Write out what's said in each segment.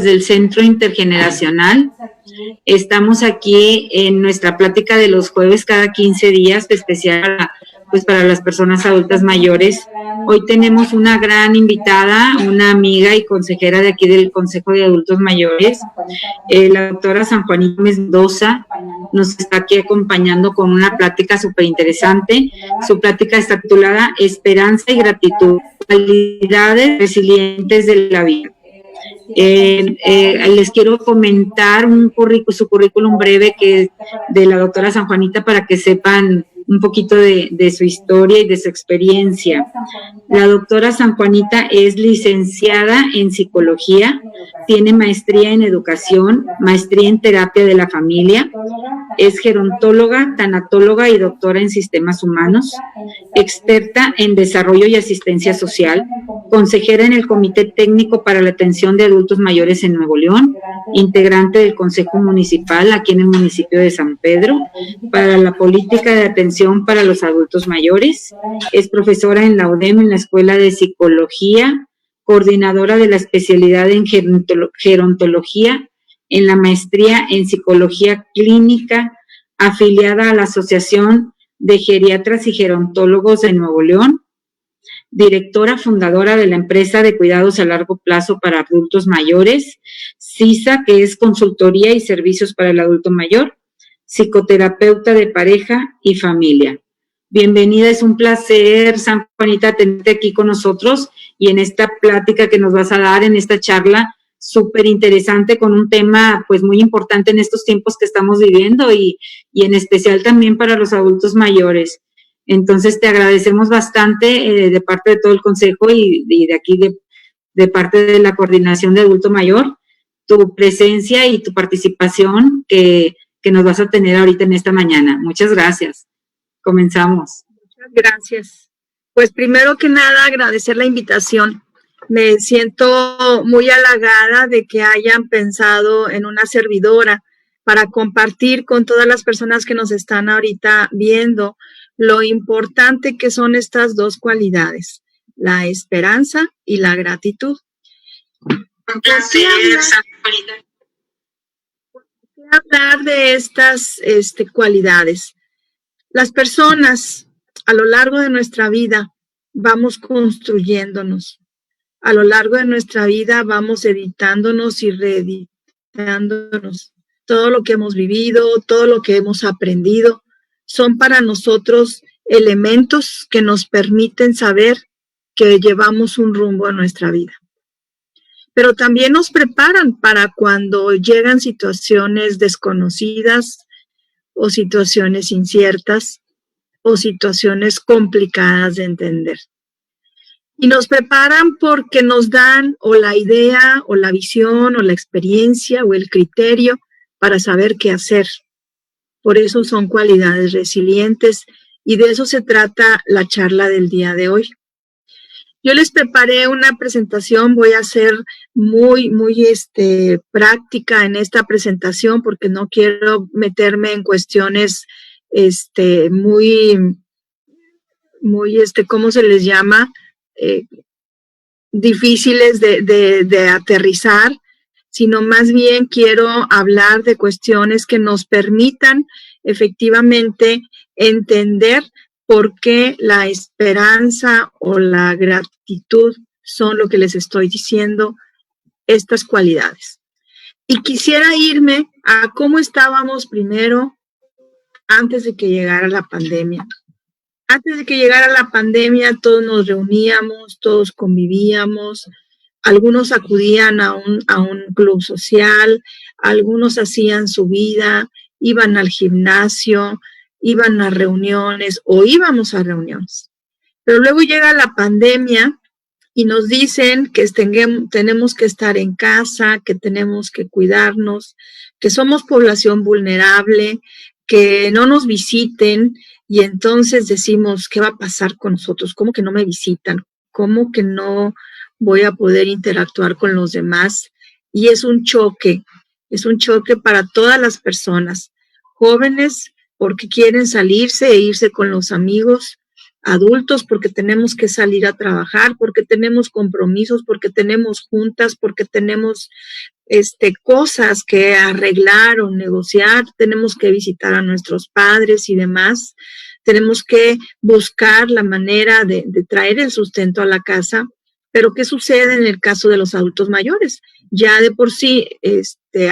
del Centro Intergeneracional. Estamos aquí en nuestra plática de los jueves cada 15 días, especial para las personas adultas mayores. Hoy tenemos una gran invitada, una amiga y consejera de aquí del Consejo de Adultos Mayores, la doctora San Juanita Mendoza, nos está aquí acompañando con una plática súper interesante. Su plática está titulada Esperanza y Gratitud, cualidades resilientes de la vida. Les quiero comentar su currículum breve que de la doctora San Juanita para que sepan un poquito de su historia y de su experiencia. La doctora San Juanita es licenciada en psicología, tiene maestría en educación, maestría en terapia de la familia, es gerontóloga, tanatóloga y doctora en sistemas humanos, experta en desarrollo y asistencia social, consejera en el Comité Técnico para la Atención de Adultos Mayores en Nuevo León, integrante del Consejo Municipal aquí en el municipio de San Pedro, para la política de atención para los adultos mayores, es profesora en la UDEM en la Escuela de Psicología, coordinadora de la especialidad en gerontología, en la maestría en Psicología Clínica, afiliada a la Asociación de Geriatras y Gerontólogos de Nuevo León, directora fundadora de la empresa de cuidados a largo plazo para adultos mayores, CISA, que es consultoría y servicios para el adulto mayor, psicoterapeuta de pareja y familia. Bienvenida, es un placer, San Juanita, tenerte aquí con nosotros y en esta plática que nos vas a dar, en esta charla súper interesante con un tema pues muy importante en estos tiempos que estamos viviendo y en especial también para los adultos mayores. Entonces te agradecemos bastante de parte de todo el Consejo y de aquí de parte de la Coordinación de Adulto Mayor, tu presencia y tu participación que nos vas a tener ahorita en esta mañana. Muchas gracias. Comenzamos. Muchas gracias. Pues primero que nada agradecer la invitación. Me siento muy halagada de que hayan pensado en una servidora para compartir con todas las personas que nos están ahorita viendo lo importante que son estas dos cualidades, la esperanza y la gratitud. Un placer, San Juanita. Hablar de estas cualidades. Las personas a lo largo de nuestra vida vamos construyéndonos. A lo largo de nuestra vida vamos editándonos y reeditándonos. Todo lo que hemos vivido, todo lo que hemos aprendido, son para nosotros elementos que nos permiten saber que llevamos un rumbo en nuestra vida. Pero también nos preparan para cuando llegan situaciones desconocidas o situaciones inciertas o situaciones complicadas de entender. Y nos preparan porque nos dan o la idea o la visión o la experiencia o el criterio para saber qué hacer. Por eso son cualidades resilientes y de eso se trata la charla del día de hoy. Yo les preparé una presentación, voy a ser muy práctica en esta presentación porque no quiero meterme en cuestiones ¿cómo se les llama? Difíciles de aterrizar, sino más bien quiero hablar de cuestiones que nos permitan efectivamente entender por qué la esperanza o la gratitud son lo que les estoy diciendo, estas cualidades. Y quisiera irme a cómo estábamos primero antes de que llegara la pandemia. Antes de que llegara la pandemia, todos nos reuníamos, todos convivíamos, algunos acudían a un club social, algunos hacían su vida, iban al gimnasio, iban a reuniones o íbamos a reuniones. Pero luego llega la pandemia y nos dicen que tenemos que estar en casa, que tenemos que cuidarnos, que somos población vulnerable, que no nos visiten y entonces decimos, ¿qué va a pasar con nosotros? ¿Cómo que no me visitan? ¿Cómo que no voy a poder interactuar con los demás? Y es un choque para todas las personas, jóvenes porque quieren salirse e irse con los amigos, adultos porque tenemos que salir a trabajar, porque tenemos compromisos, porque tenemos juntas, porque tenemos cosas que arreglar o negociar, tenemos que visitar a nuestros padres y demás, tenemos que buscar la manera de traer el sustento a la casa. Pero ¿qué sucede en el caso de los adultos mayores? Ya de por sí,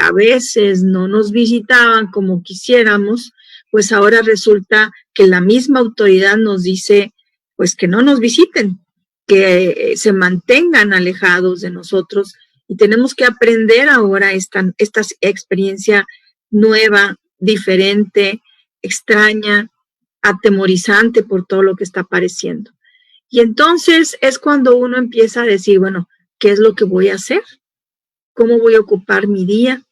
a veces no nos visitaban como quisiéramos, pues ahora resulta que la misma autoridad nos dice, pues que no nos visiten, que se mantengan alejados de nosotros, y tenemos que aprender ahora esta experiencia nueva, diferente, extraña, atemorizante por todo lo que está apareciendo. Y entonces es cuando uno empieza a decir, bueno, ¿qué es lo que voy a hacer? ¿Cómo voy a ocupar mi día?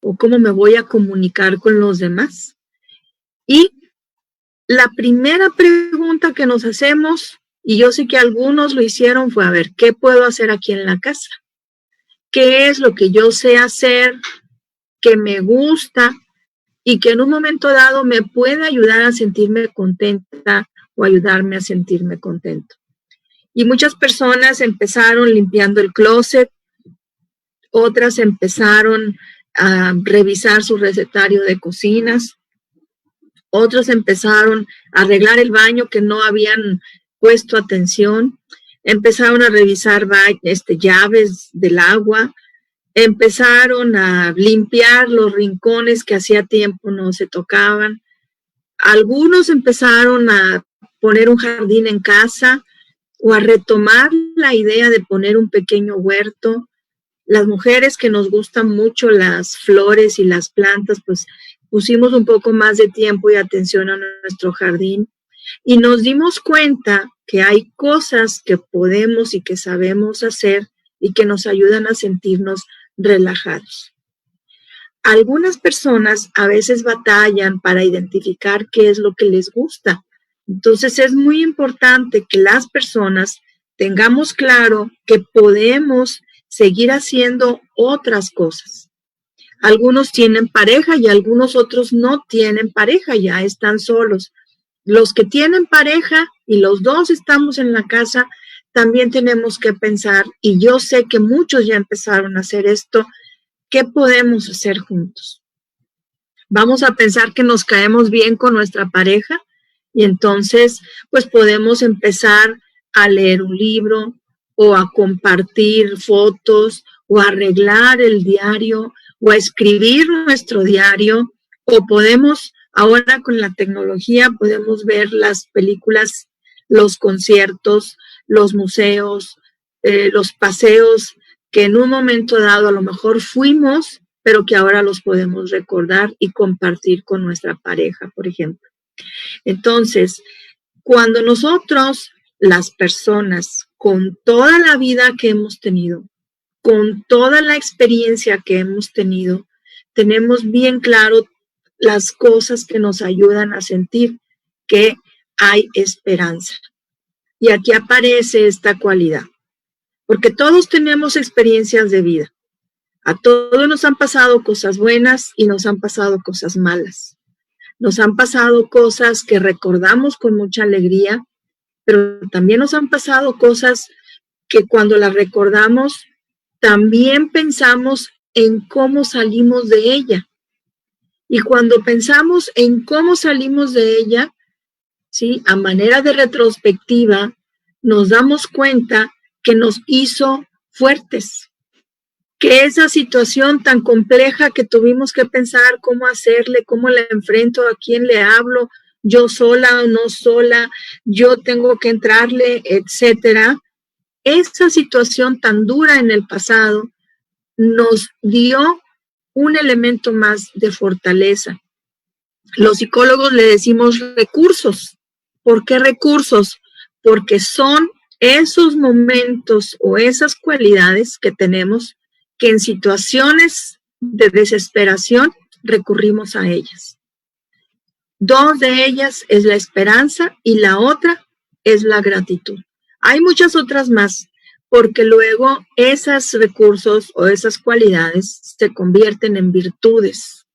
¿O cómo me voy a comunicar con los demás? Y la primera pregunta que nos hacemos, y yo sé que algunos lo hicieron, fue, a ver, ¿qué puedo hacer aquí en la casa? ¿Qué es lo que yo sé hacer, que me gusta y que en un momento dado me puede ayudar a sentirme contenta o ayudarme a sentirme contento? Y muchas personas empezaron limpiando el closet, otras empezaron a revisar su recetario de cocinas, otros empezaron a arreglar el baño que no habían puesto atención, empezaron a revisar llaves del agua, empezaron a limpiar los rincones que hacía tiempo no se tocaban. Algunos empezaron a poner un jardín en casa o a retomar la idea de poner un pequeño huerto. Las mujeres que nos gustan mucho las flores y las plantas, pues pusimos un poco más de tiempo y atención a nuestro jardín y nos dimos cuenta que hay cosas que podemos y que sabemos hacer y que nos ayudan a sentirnos relajados. Algunas personas a veces batallan para identificar qué es lo que les gusta. Entonces es muy importante que las personas tengamos claro que podemos seguir haciendo otras cosas. Algunos tienen pareja y algunos otros no tienen pareja, ya están solos. Los que tienen pareja y los dos estamos en la casa, también tenemos que pensar, y yo sé que muchos ya empezaron a hacer esto, ¿qué podemos hacer juntos? Vamos a pensar que nos caemos bien con nuestra pareja y entonces pues podemos empezar a leer un libro o a compartir fotos o a arreglar el diario o a escribir nuestro diario, o podemos, ahora con la tecnología, podemos ver las películas, los conciertos, los museos, los paseos que en un momento dado a lo mejor fuimos, pero que ahora los podemos recordar y compartir con nuestra pareja, por ejemplo. Entonces, cuando nosotros, las personas, con toda la vida que hemos tenido, con toda la experiencia que hemos tenido, tenemos bien claro las cosas que nos ayudan a sentir que hay esperanza. Y aquí aparece esta cualidad, porque todos tenemos experiencias de vida. A todos nos han pasado cosas buenas y nos han pasado cosas malas. Nos han pasado cosas que recordamos con mucha alegría, pero también nos han pasado cosas que cuando las recordamos, también pensamos en cómo salimos de ella. Y cuando pensamos en cómo salimos de ella, ¿sí?, a manera de retrospectiva, nos damos cuenta que nos hizo fuertes, que esa situación tan compleja que tuvimos que pensar cómo hacerle, cómo la enfrento, a quién le hablo, yo sola o no sola, yo tengo que entrarle, etcétera. Esa situación tan dura en el pasado nos dio un elemento más de fortaleza. Los psicólogos le decimos recursos. ¿Por qué recursos? Porque son esos momentos o esas cualidades que tenemos que en situaciones de desesperación recurrimos a ellas. Dos de ellas es la esperanza y la otra es la gratitud. Hay muchas otras más, porque luego esos recursos o esas cualidades se convierten en virtudes.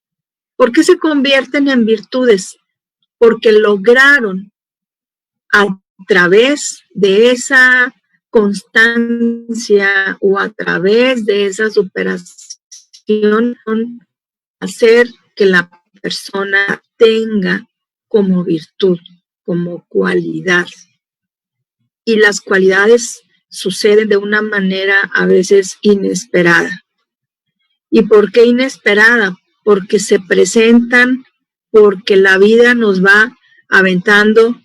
¿Por qué se convierten en virtudes? Porque lograron a través de esa constancia o a través de esa superación hacer que la persona tenga como virtud, como cualidad. Y las cualidades suceden de una manera a veces inesperada. ¿Y por qué inesperada? Porque se presentan, porque la vida nos va aventando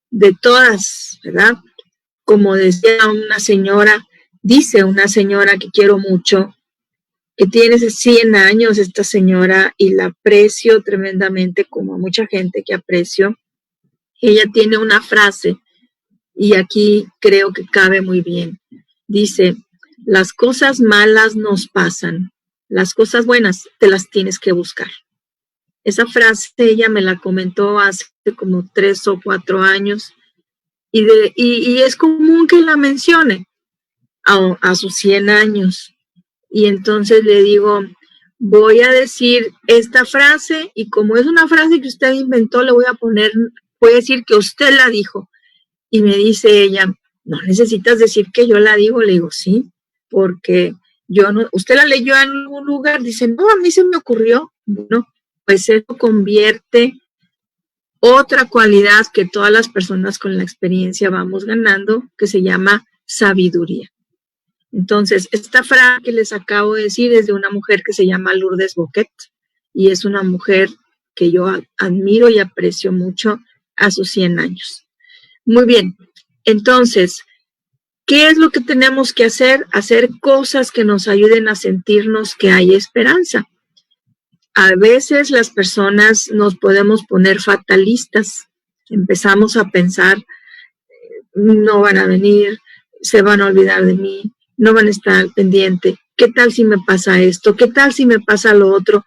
de todas, ¿verdad? Como decía una señora, dice una señora que quiero mucho, que tiene 100 años esta señora y la aprecio tremendamente, como a mucha gente que aprecio. Ella tiene una frase y aquí creo que cabe muy bien. Dice, las cosas malas nos pasan, las cosas buenas te las tienes que buscar. Esa frase ella me la comentó hace como 3 o 4 años y es común que la mencione a sus 100 años. Y entonces le digo, voy a decir esta frase y como es una frase que usted inventó, le voy a decir que usted la dijo. Y me dice ella, no necesitas decir que yo la digo. Le digo, sí, porque yo no, usted la leyó en algún lugar. Dice, no, a mí se me ocurrió. Bueno, pues eso convierte otra cualidad que todas las personas con la experiencia vamos ganando, que se llama sabiduría. Entonces, esta frase que les acabo de decir es de una mujer que se llama Lourdes Boquet y es una mujer que yo admiro y aprecio mucho a sus 100 años. Muy bien, entonces, ¿qué es lo que tenemos que hacer? Hacer cosas que nos ayuden a sentirnos que hay esperanza. A veces las personas nos podemos poner fatalistas, empezamos a pensar, no van a venir, se van a olvidar de mí, no van a estar al pendiente, ¿qué tal si me pasa esto? ¿Qué tal si me pasa lo otro?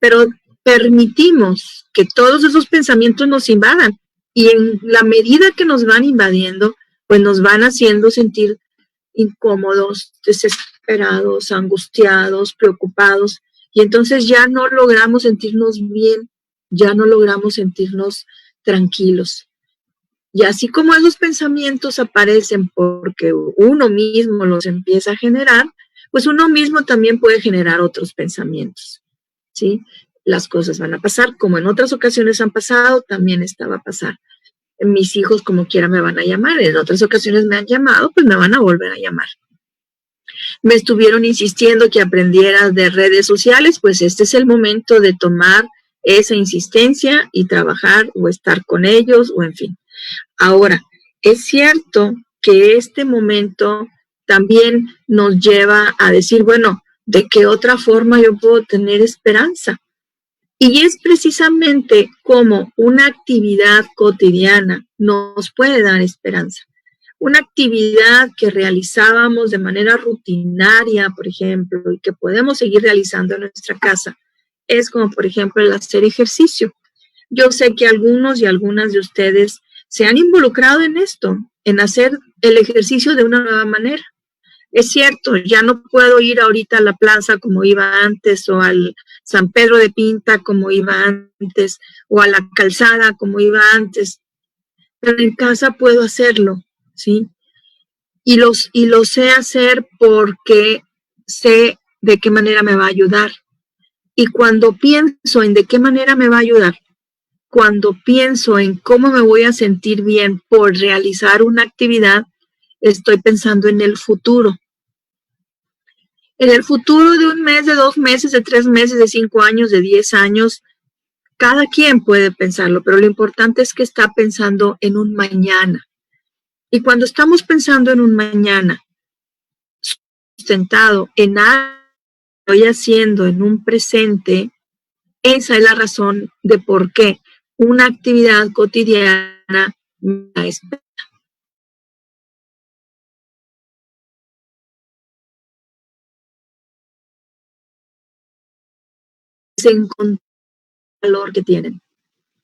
Pero permitimos que todos esos pensamientos nos invadan y en la medida que nos van invadiendo, pues nos van haciendo sentir incómodos, desesperados, angustiados, preocupados y entonces ya no logramos sentirnos bien, ya no logramos sentirnos tranquilos. Y así como esos pensamientos aparecen porque uno mismo los empieza a generar, pues uno mismo también puede generar otros pensamientos, ¿sí? Las cosas van a pasar, como en otras ocasiones han pasado, también esta va a pasar. Mis hijos como quiera me van a llamar, en otras ocasiones me han llamado, pues me van a volver a llamar. Me estuvieron insistiendo que aprendiera de redes sociales, pues este es el momento de tomar esa insistencia y trabajar o estar con ellos o en fin. Ahora, es cierto que este momento también nos lleva a decir, bueno, ¿de qué otra forma yo puedo tener esperanza? Y es precisamente como una actividad cotidiana nos puede dar esperanza. Una actividad que realizábamos de manera rutinaria, por ejemplo, y que podemos seguir realizando en nuestra casa, es como, por ejemplo, el hacer ejercicio. Yo sé que algunos y algunas de ustedes se han involucrado en esto, en hacer el ejercicio de una nueva manera. Es cierto, ya no puedo ir ahorita a la plaza como iba antes, o al San Pedro de Pinta como iba antes, o a la calzada como iba antes, pero en casa puedo hacerlo, ¿sí? Y lo sé hacer porque sé de qué manera me va a ayudar. Y cuando pienso en de qué manera me va a ayudar, cuando pienso en cómo me voy a sentir bien por realizar una actividad, estoy pensando en el futuro. En el futuro de 1 mes, de 2 meses, de 3 meses, de 5 años, de 10 años, cada quien puede pensarlo, pero lo importante es que está pensando en un mañana. Y cuando estamos pensando en un mañana, sustentado en algo que estoy haciendo en un presente, esa es la razón de por qué una actividad cotidiana me da esperanza. Es encontrar el valor que tienen.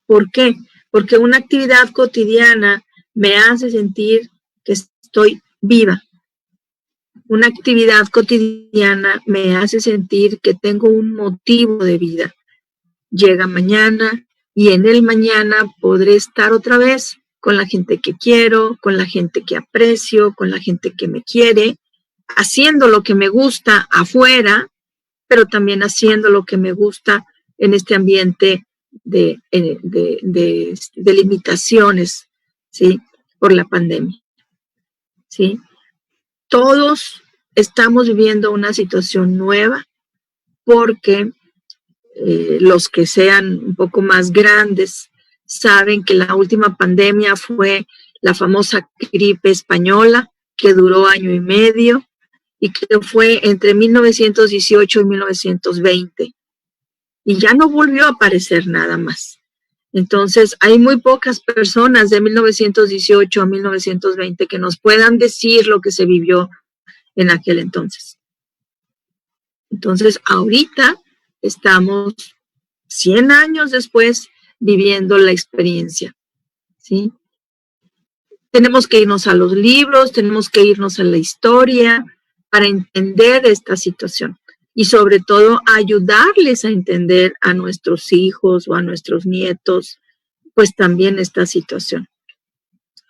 ¿Por qué? Porque una actividad cotidiana me hace sentir que estoy viva. Una actividad cotidiana me hace sentir que tengo un motivo de vida. Llega mañana y en el mañana podré estar otra vez con la gente que quiero, con la gente que aprecio, con la gente que me quiere, haciendo lo que me gusta afuera pero también haciendo lo que me gusta en este ambiente de limitaciones, ¿sí? Por la pandemia, ¿sí? Todos estamos viviendo una situación nueva porque los que sean un poco más grandes saben que la última pandemia fue la famosa gripe española, que duró 1 año y medio y que fue entre 1918 y 1920. Y ya no volvió a aparecer nada más. Entonces, hay muy pocas personas de 1918 a 1920 que nos puedan decir lo que se vivió en aquel entonces. Entonces, ahorita estamos 100 años después viviendo la experiencia, ¿sí? Tenemos que irnos a los libros, tenemos que irnos a la historia para entender esta situación y sobre todo ayudarles a entender a nuestros hijos o a nuestros nietos, pues también esta situación.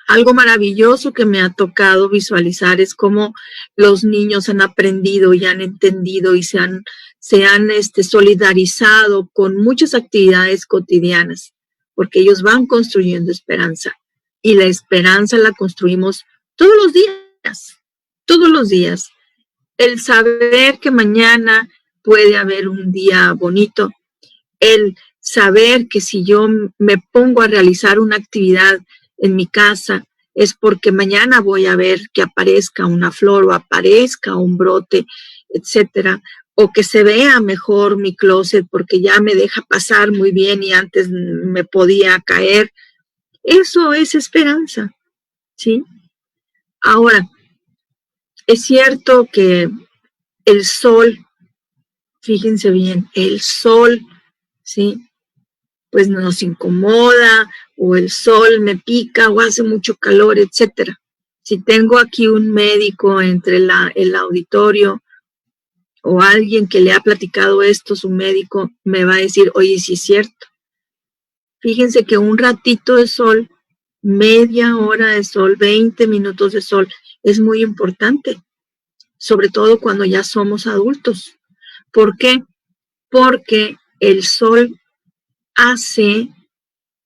Algo maravilloso que me ha tocado visualizar es cómo los niños han aprendido y han entendido y se han solidarizado con muchas actividades cotidianas, porque ellos van construyendo esperanza. Y la esperanza la construimos todos los días, todos los días. El saber que mañana puede haber un día bonito, el saber que si yo me pongo a realizar una actividad en mi casa, es porque mañana voy a ver que aparezca una flor o aparezca un brote, etcétera, o que se vea mejor mi closet porque ya me deja pasar muy bien y antes me podía caer. Eso es esperanza, ¿sí? Ahora, es cierto que el sol, fíjense bien, el sol, ¿sí? Pues nos incomoda, o el sol me pica, o hace mucho calor, etcétera. Si tengo aquí un médico entre el auditorio, o alguien que le ha platicado esto, su médico, me va a decir, oye, sí es cierto. Fíjense que un ratito de sol, media hora de sol, 20 minutos de sol, es muy importante, sobre todo cuando ya somos adultos. ¿Por qué? Porque el sol hace,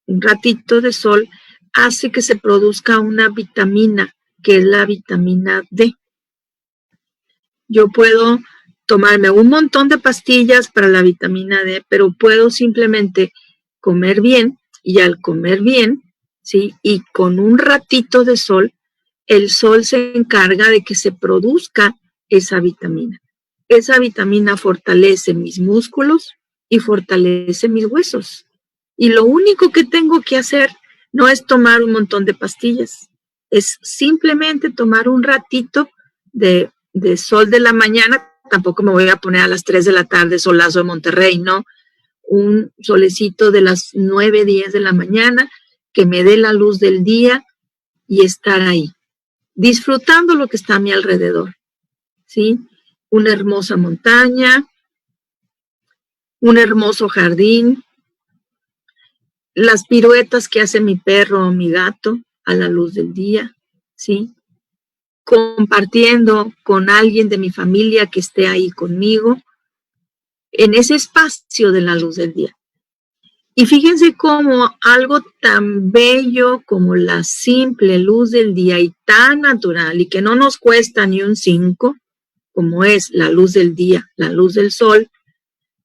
un ratito de sol, hace que se produzca una vitamina, que es la vitamina D. Yo puedo tomarme un montón de pastillas para la vitamina D, pero puedo simplemente comer bien, y al comer bien, ¿sí? Y con un ratito de sol, el sol se encarga de que se produzca esa vitamina. Esa vitamina fortalece mis músculos y fortalece mis huesos. Y lo único que tengo que hacer no es tomar un montón de pastillas, es simplemente tomar un ratito de sol de la mañana. Tampoco me voy a poner a las 3 de la tarde solazo de Monterrey, ¿no? Un solecito de las 9, 10 de la mañana que me dé la luz del día y estar ahí, disfrutando lo que está a mi alrededor, ¿sí? Una hermosa montaña, un hermoso jardín, las piruetas que hace mi perro o mi gato a la luz del día, ¿sí? Compartiendo con alguien de mi familia que esté ahí conmigo en ese espacio de la luz del día. Y fíjense cómo algo tan bello como la simple luz del día y tan natural y que no nos cuesta ni un 5, como es la luz del día, la luz del sol,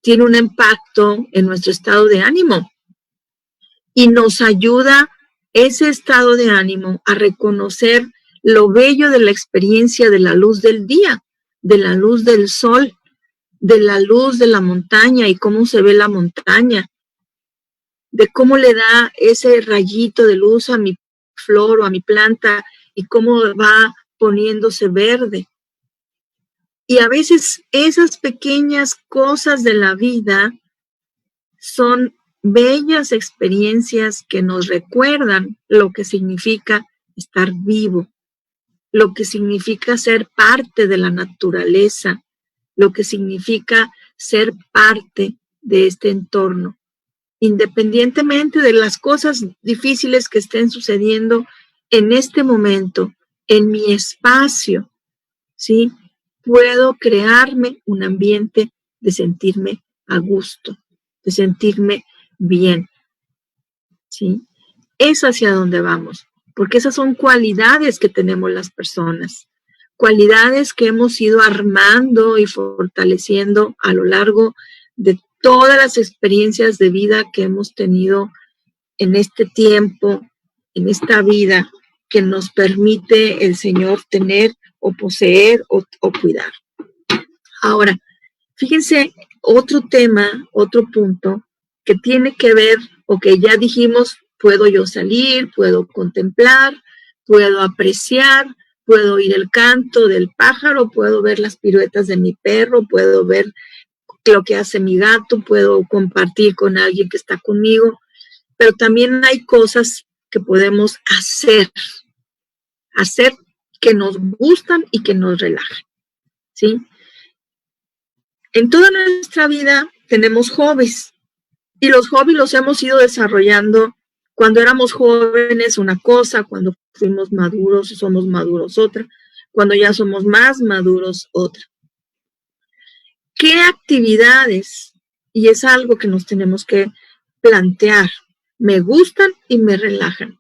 tiene un impacto en nuestro estado de ánimo y nos ayuda ese estado de ánimo a reconocer lo bello de la experiencia de la luz del día, de la luz del sol, de la luz de la montaña y cómo se ve la montaña, de cómo le da ese rayito de luz a mi flor o a mi planta y cómo va poniéndose verde. Y a veces esas pequeñas cosas de la vida son bellas experiencias que nos recuerdan lo que significa estar vivo, lo que significa ser parte de la naturaleza, lo que significa ser parte de este entorno. Independientemente de las cosas difíciles que estén sucediendo en este momento, en mi espacio, ¿sí? Puedo crearme un ambiente de sentirme a gusto, de sentirme bien, ¿sí? Es hacia donde vamos, porque esas son cualidades que tenemos las personas, cualidades que hemos ido armando y fortaleciendo a lo largo de todas las experiencias de vida que hemos tenido en este tiempo, en esta vida que nos permite el Señor tener o poseer o cuidar. Ahora, fíjense, otro tema, otro punto que tiene que ver, o que ya dijimos, puedo yo salir, puedo contemplar, puedo apreciar, puedo oír el canto del pájaro, puedo ver las piruetas de mi perro, puedo ver lo que hace mi gato, puedo compartir con alguien que está conmigo, pero también hay cosas que podemos hacer que nos gustan y que nos relajan, ¿sí? En toda nuestra vida tenemos hobbies y los hobbies los hemos ido desarrollando cuando éramos jóvenes una cosa, cuando fuimos maduros y somos maduros otra, cuando ya somos más maduros otra. ¿Qué actividades? Y es algo que nos tenemos que plantear. Me gustan y me relajan.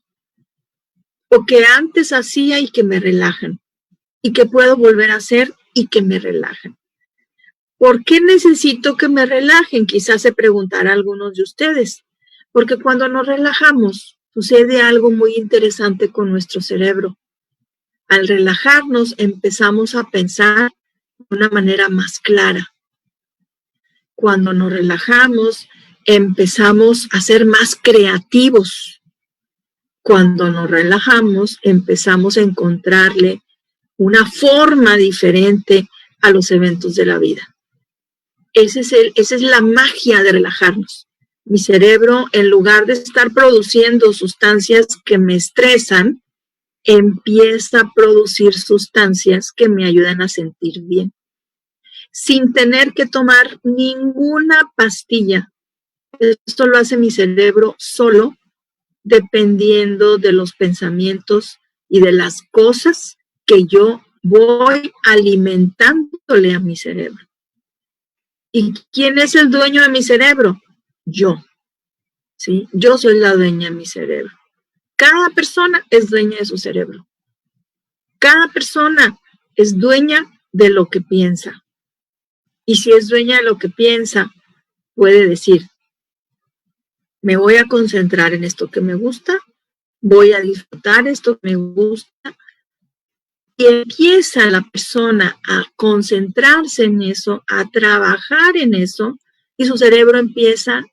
O que antes hacía y que me relajan. Y que puedo volver a hacer y que me relajan. ¿Por qué necesito que me relajen? Quizás se preguntarán algunos de ustedes. Porque cuando nos relajamos, sucede algo muy interesante con nuestro cerebro. Al relajarnos, empezamos a pensar de una manera más clara. Cuando nos relajamos, empezamos a ser más creativos. Cuando nos relajamos, empezamos a encontrarle una forma diferente a los eventos de la vida. Esa es la magia de relajarnos. Mi cerebro, en lugar de estar produciendo sustancias que me estresan, empieza a producir sustancias que me ayudan a sentir bien, sin tener que tomar ninguna pastilla. Esto lo hace mi cerebro solo, dependiendo de los pensamientos y de las cosas que yo voy alimentándole a mi cerebro. ¿Y quién es el dueño de mi cerebro? Yo. ¿Sí? Yo soy la dueña de mi cerebro. Cada persona es dueña de su cerebro. Cada persona es dueña de lo que piensa. Y si es dueña de lo que piensa, puede decir, me voy a concentrar en esto que me gusta, voy a disfrutar esto que me gusta, y empieza la persona a concentrarse en eso, a trabajar en eso, y su cerebro empieza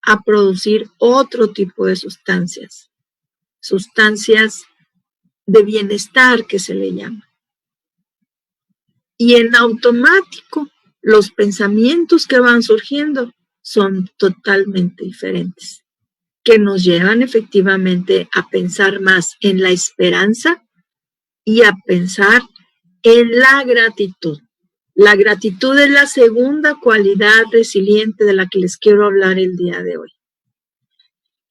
a producir otro tipo de sustancias de bienestar que se le llama. Y en automático, los pensamientos que van surgiendo son totalmente diferentes, que nos llevan efectivamente a pensar más en la esperanza y a pensar en la gratitud. La gratitud es la segunda cualidad resiliente de la que les quiero hablar el día de hoy.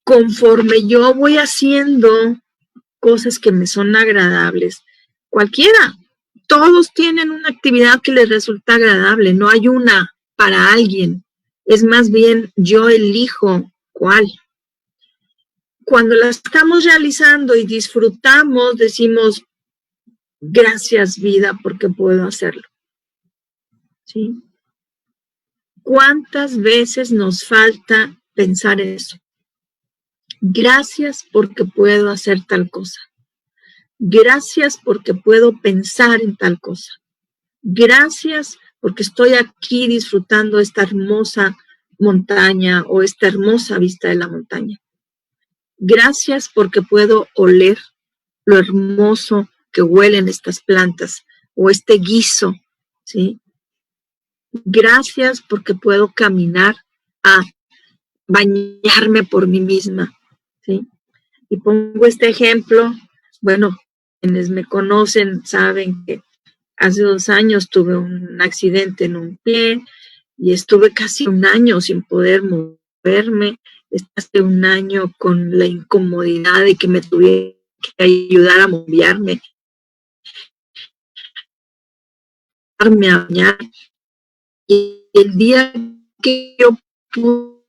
Conforme yo voy haciendo cosas que me son agradables, cualquiera, todos tienen una actividad que les resulta agradable, no hay una para alguien, es más bien yo elijo cuál. Cuando la estamos realizando y disfrutamos, decimos, gracias vida porque puedo hacerlo. ¿Sí? ¿Cuántas veces nos falta pensar en eso? Gracias porque puedo hacer tal cosa. Gracias porque puedo pensar en tal cosa. Gracias porque estoy aquí disfrutando esta hermosa montaña o esta hermosa vista de la montaña. Gracias porque puedo oler lo hermoso que huelen estas plantas o este guiso, ¿sí? Gracias porque puedo caminar a bañarme por mí misma, ¿sí? Y pongo este ejemplo, bueno, quienes me conocen saben que hace 2 años tuve un accidente en un pie y estuve casi 1 año sin poder moverme, hace 1 año con la incomodidad de que me tuviera que ayudar a moverme, a bañar. Y el día que yo pude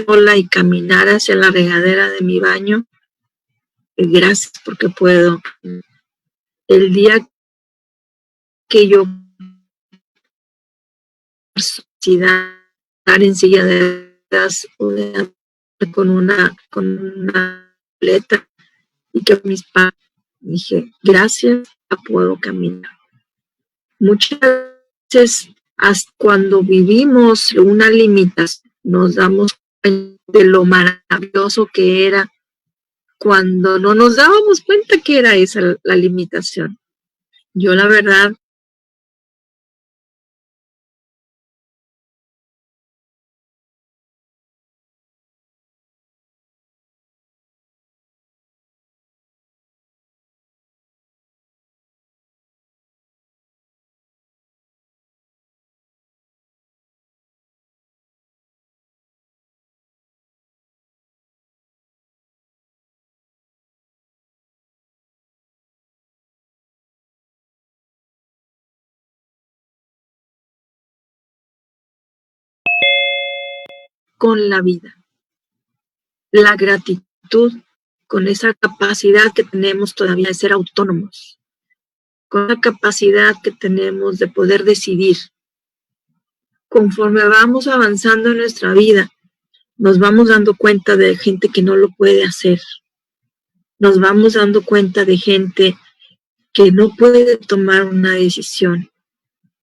sola y caminar hacia la regadera de mi baño, gracias porque puedo. El día que yo estar en silla de ruedas con una letra y que mis padres dije, gracias, ya puedo caminar. Muchas veces, hasta cuando vivimos una limitación, nos damos cuenta de lo maravilloso que era cuando no nos dábamos cuenta que era esa la limitación. Yo la verdad con la vida, la gratitud, con esa capacidad que tenemos todavía de ser autónomos, con la capacidad que tenemos de poder decidir. Conforme vamos avanzando en nuestra vida, nos vamos dando cuenta de gente que no lo puede hacer. Nos vamos dando cuenta de gente que no puede tomar una decisión,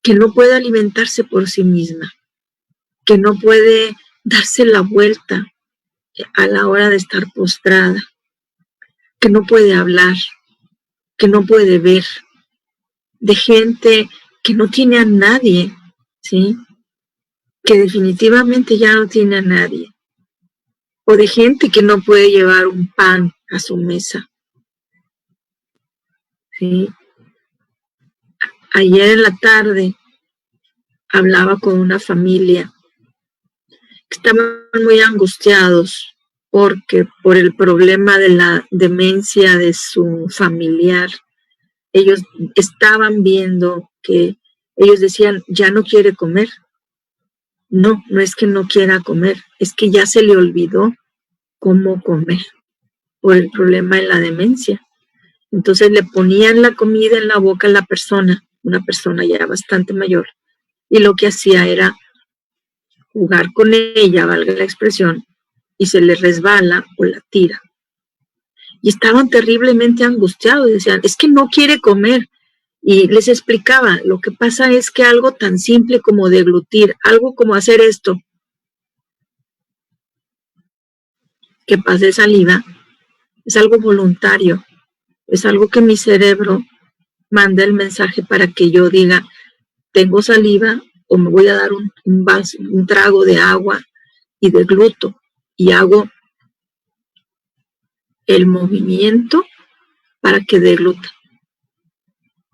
que no puede alimentarse por sí misma, que no puede darse la vuelta a la hora de estar postrada, que no puede hablar, que no puede ver, de gente que no tiene a nadie, ¿sí? Que definitivamente ya no tiene a nadie, o de gente que no puede llevar un pan a su mesa, ¿sí? Ayer en la tarde hablaba con una familia que estaban muy angustiados porque por el problema de la demencia de su familiar, ellos estaban viendo que ellos decían, ya no quiere comer. No, no es que no quiera comer, es que ya se le olvidó cómo comer por el problema de la demencia. Entonces le ponían la comida en la boca a la persona, una persona ya bastante mayor, y lo que hacía era jugar con ella, valga la expresión, y se le resbala o la tira. Y estaban terriblemente angustiados y decían, es que no quiere comer. Y les explicaba, lo que pasa es que algo tan simple como deglutir, algo como hacer esto, que pase saliva, es algo voluntario, es algo que mi cerebro manda el mensaje para que yo diga, tengo saliva o me voy a dar un vaso, un trago de agua y degluto y hago el movimiento para que degluta.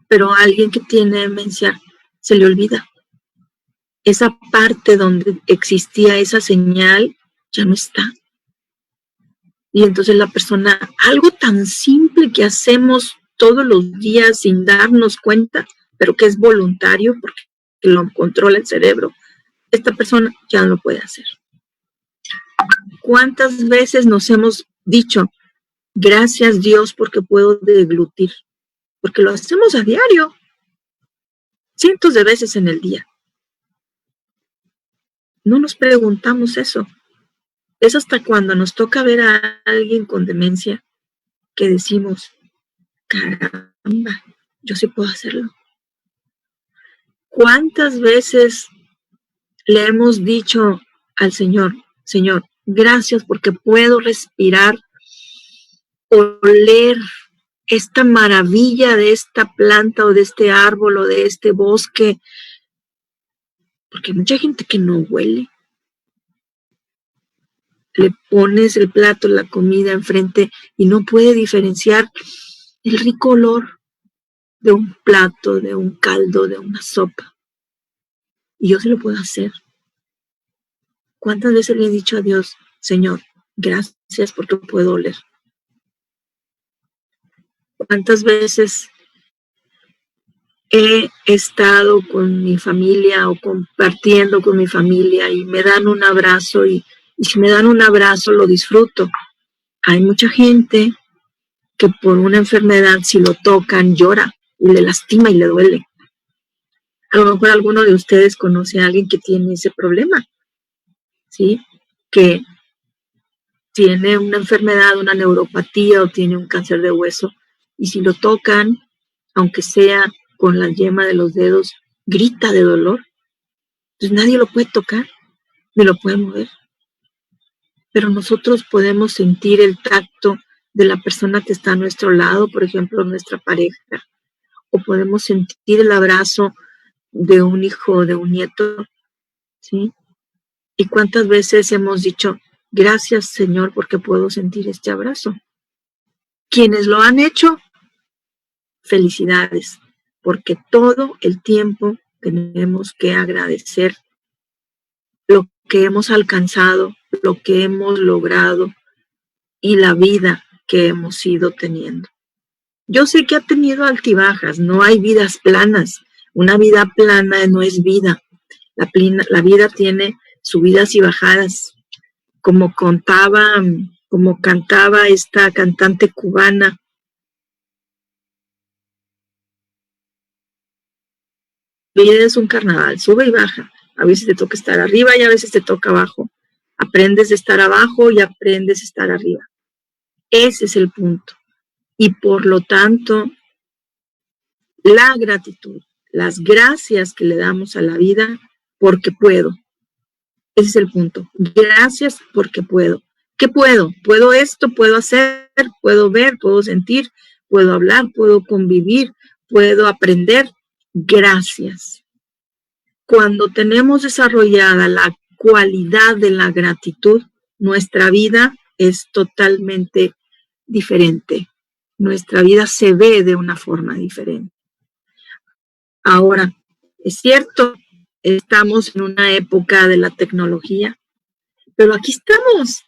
Pero a alguien que tiene demencia se le olvida. Esa parte donde existía esa señal ya no está. Y entonces la persona, algo tan simple que hacemos todos los días sin darnos cuenta, pero que es voluntario porque lo controla el cerebro, esta persona ya no lo puede hacer. ¿Cuántas veces nos hemos dicho, gracias Dios porque puedo deglutir? Porque lo hacemos a diario, cientos de veces en el día. No nos preguntamos eso. Es hasta cuando nos toca ver a alguien con demencia que decimos, caramba, yo sí puedo hacerlo. ¿Cuántas veces le hemos dicho al Señor, Señor, gracias porque puedo respirar, oler esta maravilla de esta planta o de este árbol o de este bosque? Porque hay mucha gente que no huele. Le pones el plato, la comida enfrente y no puede diferenciar el rico olor de un plato, de un caldo, de una sopa. Y yo se lo puedo hacer. ¿Cuántas veces le he dicho a Dios, Señor, gracias porque puedo oler? ¿Cuántas veces he estado con mi familia o compartiendo con mi familia y me dan un abrazo y si me dan un abrazo lo disfruto. Hay mucha gente que por una enfermedad, si lo tocan, llora y le lastima y le duele. A lo mejor alguno de ustedes conoce a alguien que tiene ese problema, ¿sí? Que tiene una enfermedad, una neuropatía o tiene un cáncer de hueso y si lo tocan, aunque sea con la yema de los dedos, grita de dolor. Pues nadie lo puede tocar, ni lo puede mover. Pero nosotros podemos sentir el tacto de la persona que está a nuestro lado, por ejemplo, nuestra pareja, o podemos sentir el abrazo de un hijo o de un nieto, ¿sí? ¿Y cuántas veces hemos dicho, gracias Señor porque puedo sentir este abrazo? Quienes lo han hecho, felicidades, porque todo el tiempo tenemos que agradecer lo que hemos alcanzado, lo que hemos logrado y la vida que hemos ido teniendo. Yo sé que ha tenido altibajas, no hay vidas planas. Una vida plana no es vida. La vida tiene subidas y bajadas. Como cantaba esta cantante cubana, la vida es un carnaval, sube y baja. A veces te toca estar arriba y a veces te toca abajo. Aprendes de estar abajo y aprendes de estar arriba. Ese es el punto. Y por lo tanto, la gratitud, las gracias que le damos a la vida porque puedo. Ese es el punto. Gracias porque puedo. ¿Qué puedo? Puedo esto, puedo hacer, puedo ver, puedo sentir, puedo hablar, puedo convivir, puedo aprender. Gracias. Cuando tenemos desarrollada la cualidad de la gratitud, nuestra vida es totalmente diferente. Nuestra vida se ve de una forma diferente. Ahora, es cierto, estamos en una época de la tecnología, pero aquí estamos.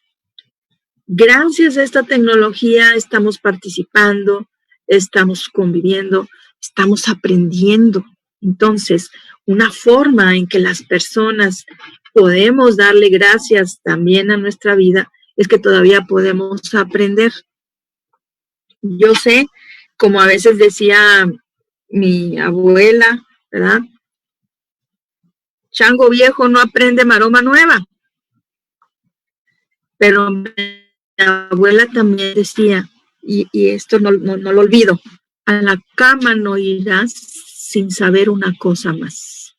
Gracias a esta tecnología estamos participando, estamos conviviendo, estamos aprendiendo. Entonces, una forma en que las personas podemos darle gracias también a nuestra vida es que todavía podemos aprender. Yo sé, como a veces decía mi abuela, ¿verdad? Chango viejo no aprende maroma nueva. Pero mi abuela también decía, y esto no lo olvido, a la cama no irás sin saber una cosa más.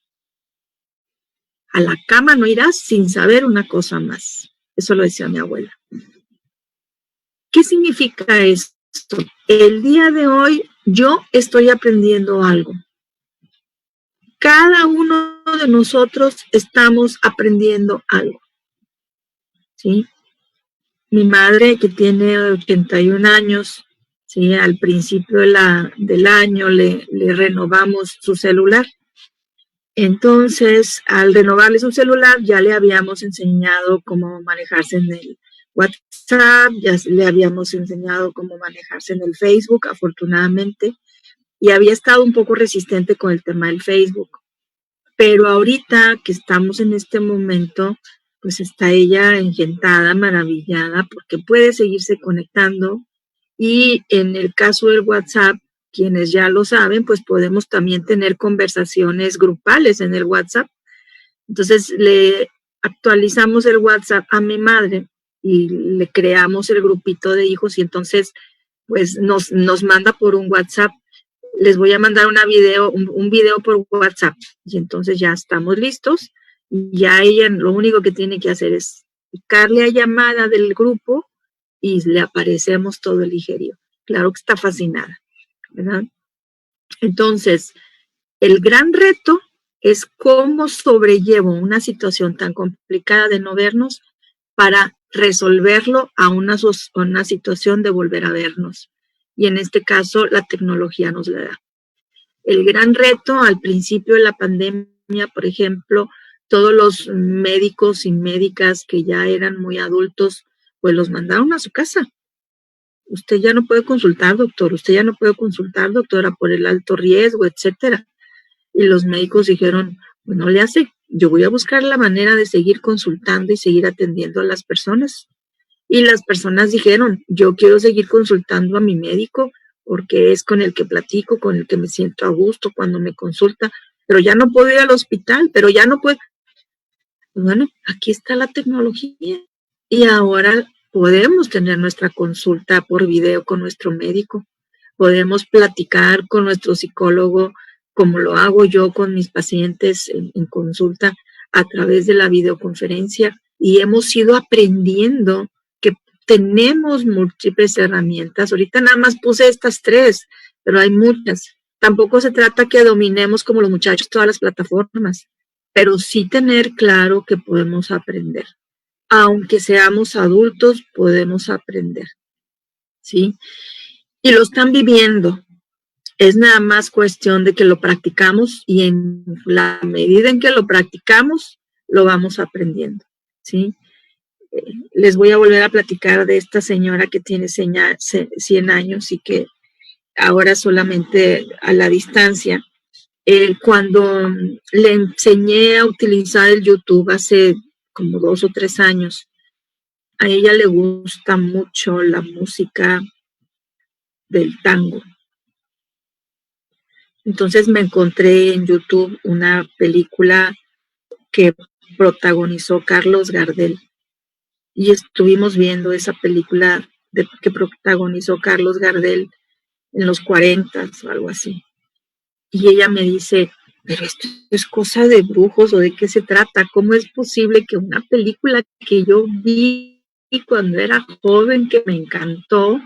A la cama no irás sin saber una cosa más. Eso lo decía mi abuela. ¿Qué significa esto? El día de hoy yo estoy aprendiendo algo. Cada uno de nosotros estamos aprendiendo algo. ¿Sí? Mi madre, que tiene 81 años, ¿sí? Al principio del año le renovamos su celular. Entonces, al renovarle su celular, ya le habíamos enseñado cómo manejarse en el WhatsApp, ya le habíamos enseñado cómo manejarse en el Facebook, afortunadamente, y había estado un poco resistente con el tema del Facebook. Pero ahorita que estamos en este momento, pues está ella encantada, maravillada, porque puede seguirse conectando. Y en el caso del WhatsApp, quienes ya lo saben, pues podemos también tener conversaciones grupales en el WhatsApp. Entonces le actualizamos el WhatsApp a mi madre y le creamos el grupito de hijos y entonces pues nos manda por un WhatsApp. Les voy a mandar un video por WhatsApp y entonces ya estamos listos y ya ella lo único que tiene que hacer es picarle a llamada del grupo y le aparecemos todo el ligerio. Claro que está fascinada, ¿verdad? Entonces, el gran reto es cómo sobrellevo una situación tan complicada de no vernos para resolverlo a una situación de volver a vernos. Y en este caso, la tecnología nos la da. El gran reto al principio de la pandemia, por ejemplo, todos los médicos y médicas que ya eran muy adultos, pues los mandaron a su casa. usted ya no puede consultar, doctor, usted ya no puede consultar, doctora, por el alto riesgo, etcétera. Y los médicos dijeron, pues no le hace, yo voy a buscar la manera de seguir consultando y seguir atendiendo a las personas. Y las personas dijeron, yo quiero seguir consultando a mi médico porque es con el que platico, con el que me siento a gusto cuando me consulta, pero ya no puedo ir al hospital, pero ya no puedo. Bueno, aquí está la tecnología y ahora podemos tener nuestra consulta por video con nuestro médico, podemos platicar con nuestro psicólogo como lo hago yo con mis pacientes en consulta a través de la videoconferencia y hemos ido aprendiendo que tenemos múltiples herramientas. Ahorita nada más puse estas 3, pero hay muchas. Tampoco se trata que dominemos como los muchachos todas las plataformas, pero sí tener claro que podemos aprender. Aunque seamos adultos, podemos aprender, ¿sí? Y lo están viviendo. Es nada más cuestión de que lo practicamos y en la medida en que lo practicamos, lo vamos aprendiendo, ¿sí? Les voy a volver a platicar de esta señora que tiene 100 años y que ahora solamente a la distancia. Cuando le enseñé a utilizar el YouTube hace como 2 o 3 años, a ella le gusta mucho la música del tango. Entonces me encontré en YouTube una película que protagonizó Carlos Gardel y estuvimos viendo esa película que protagonizó Carlos Gardel en los 40 o algo así. Y ella me dice, pero esto es cosa de brujos o de qué se trata, ¿cómo es posible que una película que yo vi cuando era joven, que me encantó,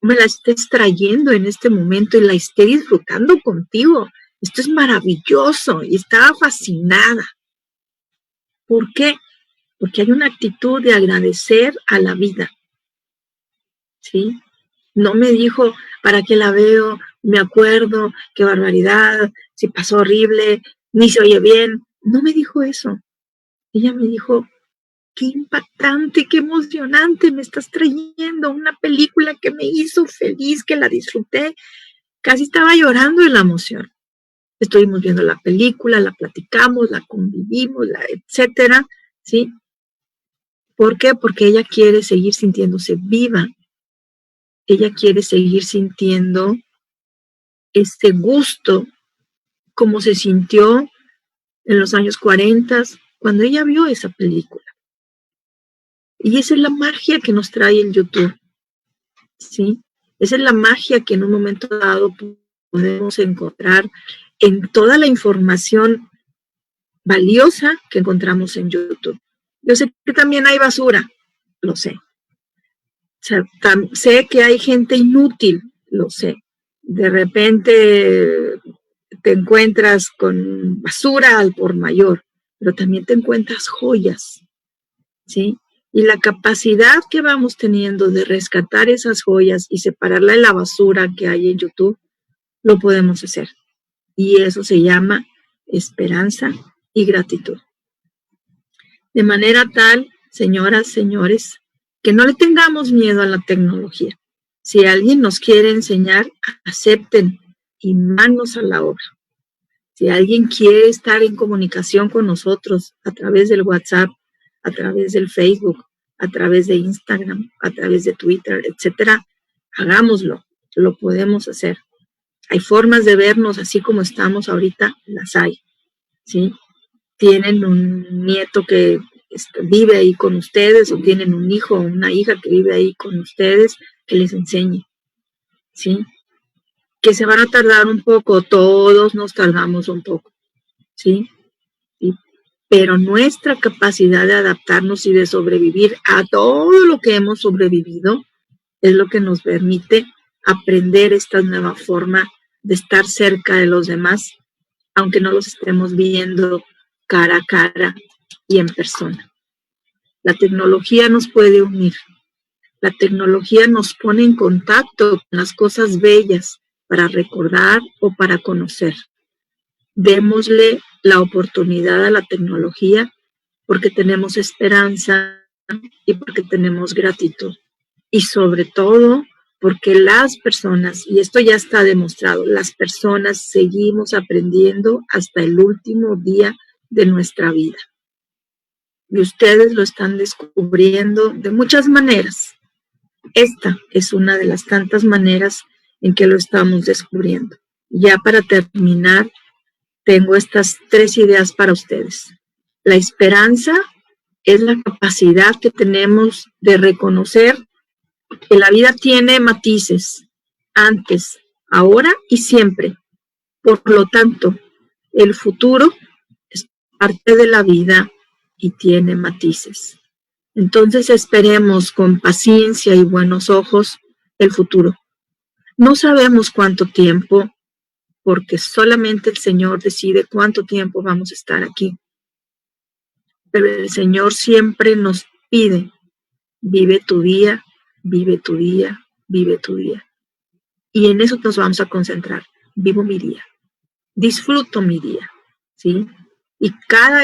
me la estés trayendo en este momento y la esté disfrutando contigo? Esto es maravilloso y estaba fascinada. ¿Por qué? Porque hay una actitud de agradecer a la vida, ¿sí? No me dijo, ¿para qué la veo? Me acuerdo, qué barbaridad, si pasó horrible, ni se oye bien. No me dijo eso. Ella me dijo, qué impactante, qué emocionante, me estás trayendo una película que me hizo feliz, que la disfruté. Casi estaba llorando de la emoción. Estuvimos viendo la película, la platicamos, la convivimos, etcétera, ¿sí? ¿Por qué? Porque ella quiere seguir sintiéndose viva. Ella quiere seguir sintiendo este gusto como se sintió en los años 40 cuando ella vio esa película. Y esa es la magia que nos trae el YouTube, ¿sí? Esa es la magia que en un momento dado podemos encontrar en toda la información valiosa que encontramos en YouTube. Yo sé que también hay basura, lo sé. O sea, sé que hay gente inútil, lo sé. De repente te encuentras con basura al por mayor, pero también te encuentras joyas, ¿sí? Y la capacidad que vamos teniendo de rescatar esas joyas y separarla de la basura que hay en YouTube, lo podemos hacer. Y eso se llama esperanza y gratitud. De manera tal, señoras, señores, que no le tengamos miedo a la tecnología. Si alguien nos quiere enseñar, acepten y manos a la obra. Si alguien quiere estar en comunicación con nosotros a través del WhatsApp, a través del Facebook, a través de Instagram, a través de Twitter, etcétera, hagámoslo, lo podemos hacer. Hay formas de vernos así como estamos ahorita, las hay, ¿sí? Tienen un nieto que vive ahí con ustedes o tienen un hijo o una hija que vive ahí con ustedes, que les enseñe, ¿sí? Que se van a tardar un poco, todos nos tardamos un poco, ¿sí? ¿Sí? Pero nuestra capacidad de adaptarnos y de sobrevivir a todo lo que hemos sobrevivido es lo que nos permite aprender esta nueva forma de estar cerca de los demás, aunque no los estemos viendo cara a cara y en persona. La tecnología nos puede unir. La tecnología nos pone en contacto con las cosas bellas para recordar o para conocer. Démosle la oportunidad a la tecnología porque tenemos esperanza y porque tenemos gratitud. Y sobre todo, porque las personas, y esto ya está demostrado, las personas seguimos aprendiendo hasta el último día de nuestra vida. Y ustedes lo están descubriendo de muchas maneras. Esta es una de las tantas maneras en que lo estamos descubriendo. Ya para terminar, tengo estas 3 ideas para ustedes. La esperanza es la capacidad que tenemos de reconocer que la vida tiene matices, antes, ahora y siempre. Por lo tanto, el futuro es parte de la vida y tiene matices. Entonces esperemos con paciencia y buenos ojos el futuro. No sabemos cuánto tiempo, porque solamente el Señor decide cuánto tiempo vamos a estar aquí. Pero el Señor siempre nos pide, vive tu día, vive tu día, vive tu día. Y en eso nos vamos a concentrar. Vivo mi día, disfruto mi día, ¿sí? Y cada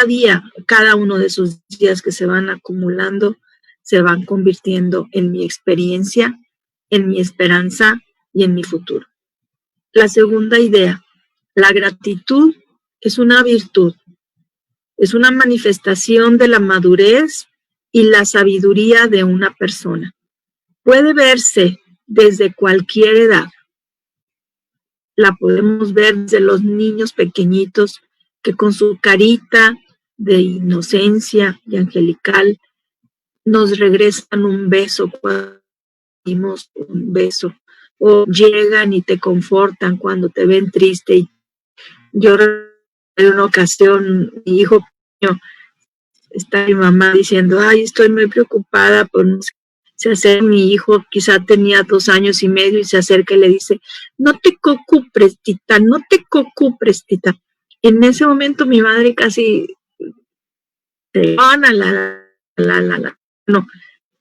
día, cada uno de esos días que se van acumulando, se van convirtiendo en mi experiencia, en mi esperanza y en mi futuro. La segunda idea, la gratitud es una virtud, es una manifestación de la madurez y la sabiduría de una persona. Puede verse desde cualquier edad. La podemos ver desde los niños pequeñitos que con su carita de inocencia y angelical nos regresan un beso cuando dimos un beso, o llegan y te confortan cuando te ven triste. Y yo en una ocasión, mi hijo pequeño, está mi mamá diciendo, ay, estoy muy preocupada por no sé. Se acerca mi hijo, quizá tenía 2 años y medio, y se acerca y le dice, no te preocupes, tita, no te preocupes, tita. En ese momento mi madre casi no.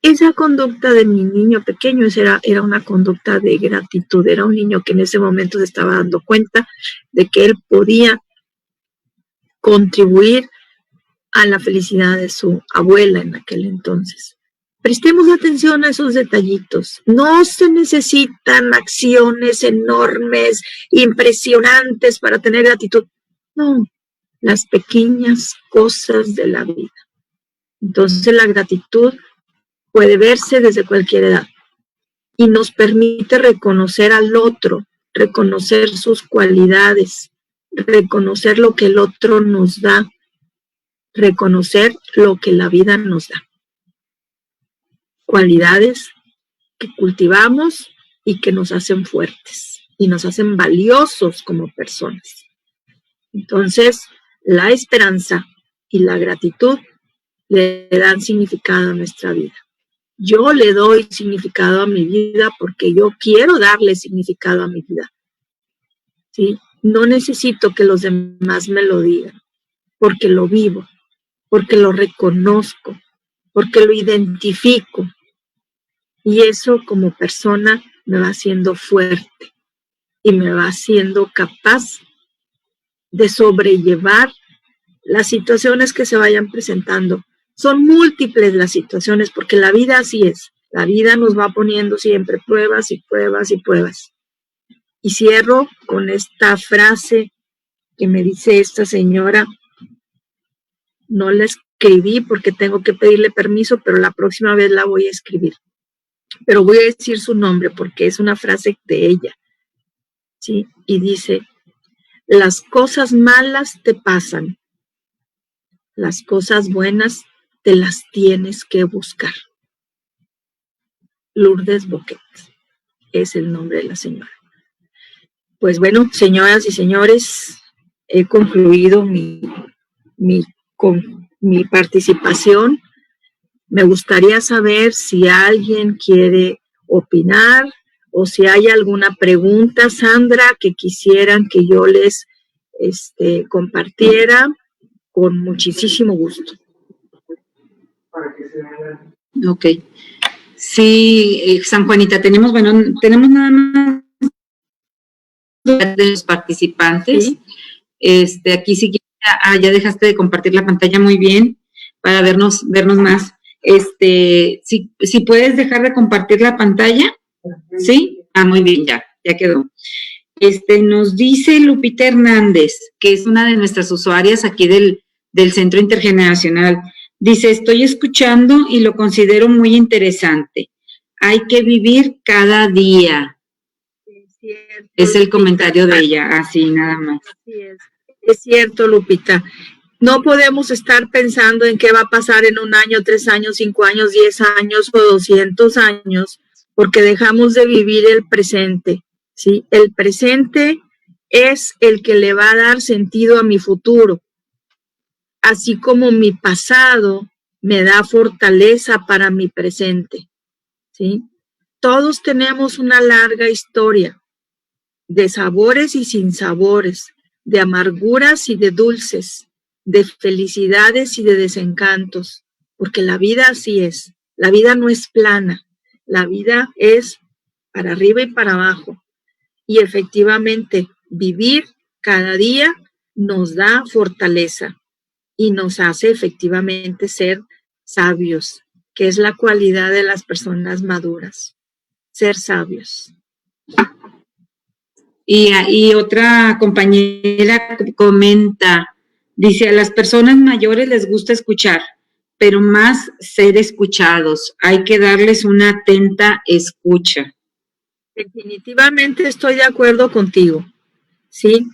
Esa conducta de mi niño pequeño era una conducta de gratitud, era un niño que en ese momento se estaba dando cuenta de que él podía contribuir a la felicidad de su abuela en aquel entonces. Prestemos atención a esos detallitos. No se necesitan acciones enormes, impresionantes para tener gratitud. No, las pequeñas cosas de la vida. Entonces la gratitud puede verse desde cualquier edad y nos permite reconocer al otro, reconocer sus cualidades, reconocer lo que el otro nos da, reconocer lo que la vida nos da. Cualidades que cultivamos y que nos hacen fuertes y nos hacen valiosos como personas. Entonces, la esperanza y la gratitud le dan significado a nuestra vida. Yo le doy significado a mi vida porque yo quiero darle significado a mi vida. ¿Sí? No necesito que los demás me lo digan, porque lo vivo, porque lo reconozco, porque lo identifico. Y eso como persona me va haciendo fuerte y me va haciendo capaz de sobrellevar las situaciones que se vayan presentando. Son múltiples las situaciones porque la vida así es. La vida nos va poniendo siempre pruebas y pruebas y pruebas. Y cierro con esta frase que me dice esta señora. No la escribí porque tengo que pedirle permiso, pero la próxima vez la voy a escribir. Pero voy a decir su nombre porque es una frase de ella, ¿sí? Y dice, las cosas malas te pasan, las cosas buenas te las tienes que buscar. Lourdes Boquet es el nombre de la señora. Pues bueno, señoras y señores, he concluido mi participación. Me gustaría saber si alguien quiere opinar o si hay alguna pregunta, Sandra, que quisieran que yo les compartiera, con muchísimo gusto. Ok. Sí, San Juanita, tenemos nada más de los participantes. ¿Sí? Aquí sí, ya dejaste de compartir la pantalla, muy bien, para vernos más. Si puedes dejar de compartir la pantalla ¿Sí? Muy bien, ya quedó. Nos dice Lupita Hernández, que es una de nuestras usuarias aquí del Centro Intergeneracional. Dice, estoy escuchando y lo considero muy interesante. Hay que vivir cada día. Es cierto, es el comentario de ella, así nada más. Así es cierto, Lupita. No podemos estar pensando en qué va a pasar en 1 año, 3 años, 5 años, 10 años o 200 años, porque dejamos de vivir el presente, ¿sí? El presente es el que le va a dar sentido a mi futuro, así como mi pasado me da fortaleza para mi presente, ¿sí? Todos tenemos una larga historia de sabores y sinsabores, de amarguras y de dulces, de felicidades y de desencantos, porque la vida así es. La vida no es plana, la vida es para arriba y para abajo. Y efectivamente, vivir cada día nos da fortaleza y nos hace efectivamente ser sabios, que es la cualidad de las personas maduras, ser sabios. Y otra compañera comenta, dice, a las personas mayores les gusta escuchar, pero más ser escuchados. Hay que darles una atenta escucha. Definitivamente estoy de acuerdo contigo, ¿sí?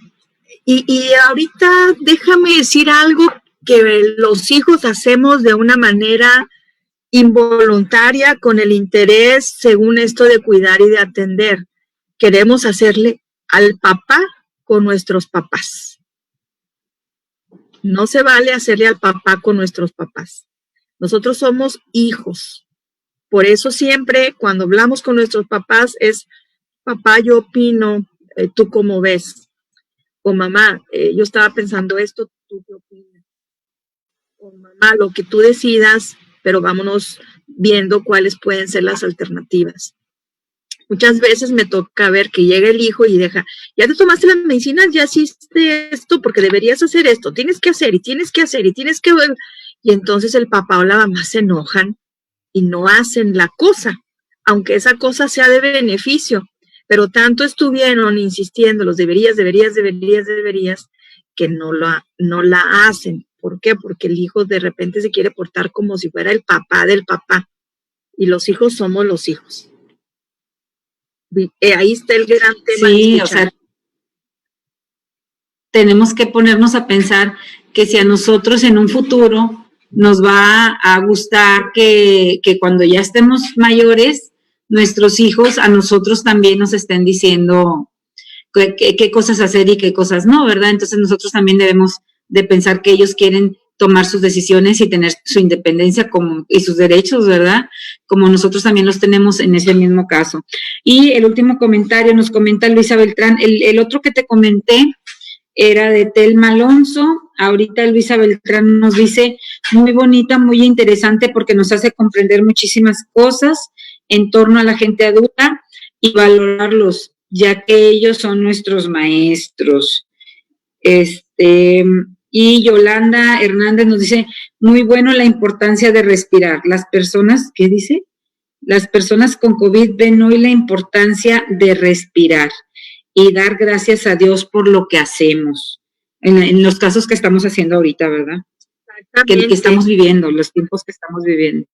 Y ahorita déjame decir algo que los hijos hacemos de una manera involuntaria con el interés, según esto, de cuidar y de atender. Queremos hacerle al papá con nuestros papás. No se vale hacerle al papá con nuestros papás. Nosotros somos hijos. Por eso siempre cuando hablamos con nuestros papás es, papá, yo opino, ¿tú cómo ves? O mamá, yo estaba pensando esto, ¿tú qué opinas? O mamá, lo que tú decidas, pero vámonos viendo cuáles pueden ser las alternativas. Muchas veces me toca ver que llega el hijo y deja, ya te tomaste las medicinas, ya hiciste esto, porque deberías hacer esto, tienes que hacer y tienes que hacer y tienes que ver. Y entonces el papá o la mamá se enojan y no hacen la cosa, aunque esa cosa sea de beneficio. Pero tanto estuvieron insistiendo, los deberías, que no la hacen. ¿Por qué? Porque el hijo de repente se quiere portar como si fuera el papá del papá. Y los hijos somos los hijos. Ahí está el gran tema. Sí, o sea, tenemos que ponernos a pensar que si a nosotros en un futuro nos va a gustar que cuando ya estemos mayores, nuestros hijos a nosotros también nos estén diciendo qué cosas hacer y qué cosas no, ¿verdad? Entonces nosotros también debemos de pensar que ellos quieren tomar sus decisiones y tener su independencia y sus derechos, ¿verdad? Como nosotros también los tenemos en ese mismo caso. Y el último comentario nos comenta Luisa Beltrán, el otro que te comenté era de Telma Alonso. Ahorita Luisa Beltrán nos dice, muy bonita, muy interesante, porque nos hace comprender muchísimas cosas en torno a la gente adulta y valorarlos, ya que ellos son nuestros maestros. Y Yolanda Hernández nos dice, muy bueno la importancia de respirar. Las personas, ¿qué dice? Las personas con COVID ven hoy la importancia de respirar y dar gracias a Dios por lo que hacemos, en los casos que estamos haciendo ahorita, ¿verdad? Que estamos viviendo, los tiempos que estamos viviendo.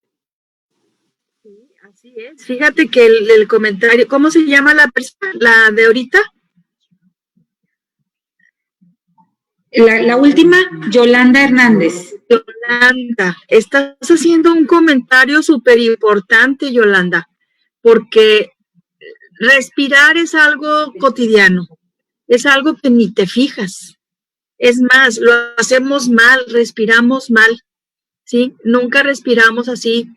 Sí, así es. Fíjate que el comentario, ¿cómo se llama la persona, la de ahorita? La última, Yolanda Hernández. Yolanda, estás haciendo un comentario súper importante, Yolanda, porque respirar es algo cotidiano, es algo que ni te fijas. Es más, lo hacemos mal, respiramos mal, ¿sí? Nunca respiramos así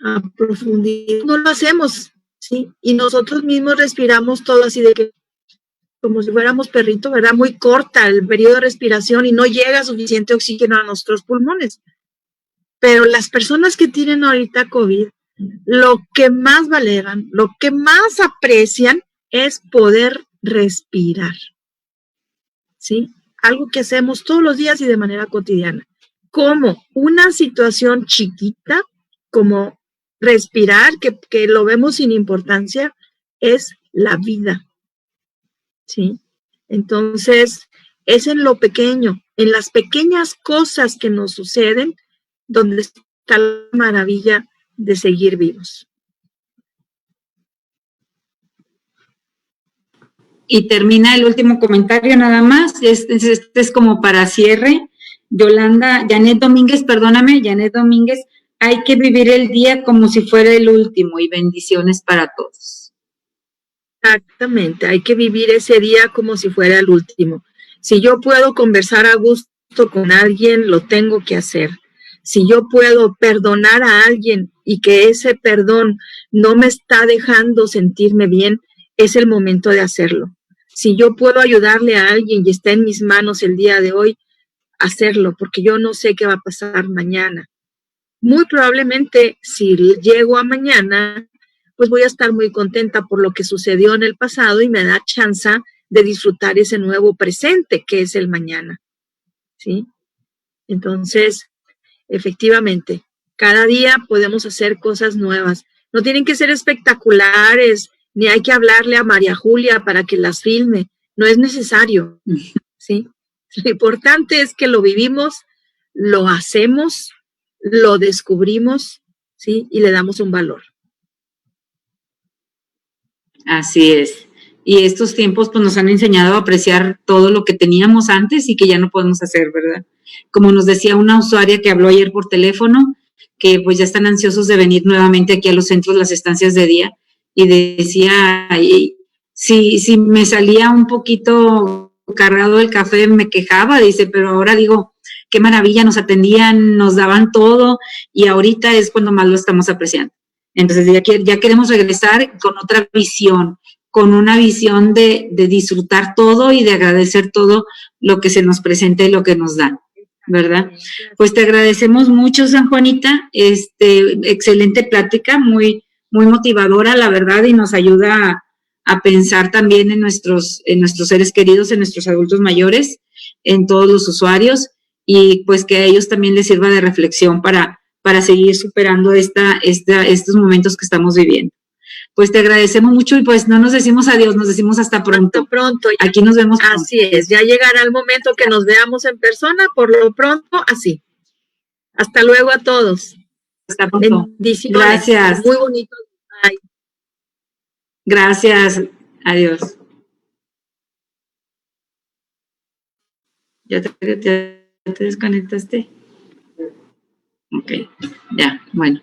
a profundidad, no lo hacemos, ¿sí? Y nosotros mismos respiramos todo así de que como si fuéramos perrito, ¿verdad? Muy corta el periodo de respiración y no llega suficiente oxígeno a nuestros pulmones. Pero las personas que tienen ahorita COVID, lo que más valoran, lo que más aprecian es poder respirar. ¿Sí? Algo que hacemos todos los días y de manera cotidiana. Como una situación chiquita, como respirar, que lo vemos sin importancia, es la vida, ¿sí? Entonces, es en lo pequeño, en las pequeñas cosas que nos suceden, donde está la maravilla de seguir vivos. Y termina el último comentario nada más, este es como para cierre. Janet Domínguez, hay que vivir el día como si fuera el último y bendiciones para todos. Exactamente, hay que vivir ese día como si fuera el último. Si yo puedo conversar a gusto con alguien, lo tengo que hacer. Si yo puedo perdonar a alguien y que ese perdón no me está dejando sentirme bien, es el momento de hacerlo. Si yo puedo ayudarle a alguien y está en mis manos el día de hoy, hacerlo, porque yo no sé qué va a pasar mañana. Muy probablemente, si llego a mañana, pues voy a estar muy contenta por lo que sucedió en el pasado y me da chance de disfrutar ese nuevo presente que es el mañana, ¿sí? Entonces, efectivamente, cada día podemos hacer cosas nuevas. No tienen que ser espectaculares, ni hay que hablarle a María Julia para que las filme. No es necesario, ¿sí? Lo importante es que lo vivimos, lo hacemos, lo descubrimos, ¿sí? Y le damos un valor. Así es. Y estos tiempos pues nos han enseñado a apreciar todo lo que teníamos antes y que ya no podemos hacer, ¿verdad? Como nos decía una usuaria que habló ayer por teléfono, que pues ya están ansiosos de venir nuevamente aquí a los centros, las estancias de día, y decía, si me salía un poquito cargado el café, me quejaba, dice, pero ahora digo, qué maravilla, nos atendían, nos daban todo, y ahorita es cuando más lo estamos apreciando. Entonces ya queremos regresar con otra visión, con una visión de disfrutar todo y de agradecer todo lo que se nos presenta y lo que nos dan, ¿verdad? Pues te agradecemos mucho, San Juanita, excelente plática, muy, muy motivadora, la verdad, y nos ayuda a pensar también en nuestros seres queridos, en nuestros adultos mayores, en todos los usuarios, y pues que a ellos también les sirva de reflexión para seguir superando estos momentos que estamos viviendo. Pues te agradecemos mucho y pues no nos decimos adiós, nos decimos hasta pronto. Hasta pronto. Aquí nos vemos pronto. Así es, ya llegará el momento que nos veamos en persona, por lo pronto, así. Hasta luego a todos. Hasta pronto. Bendiciones. Gracias. Muy bonito. Bye. Gracias. Adiós. ¿Ya te desconectaste? Ok, ya, bueno.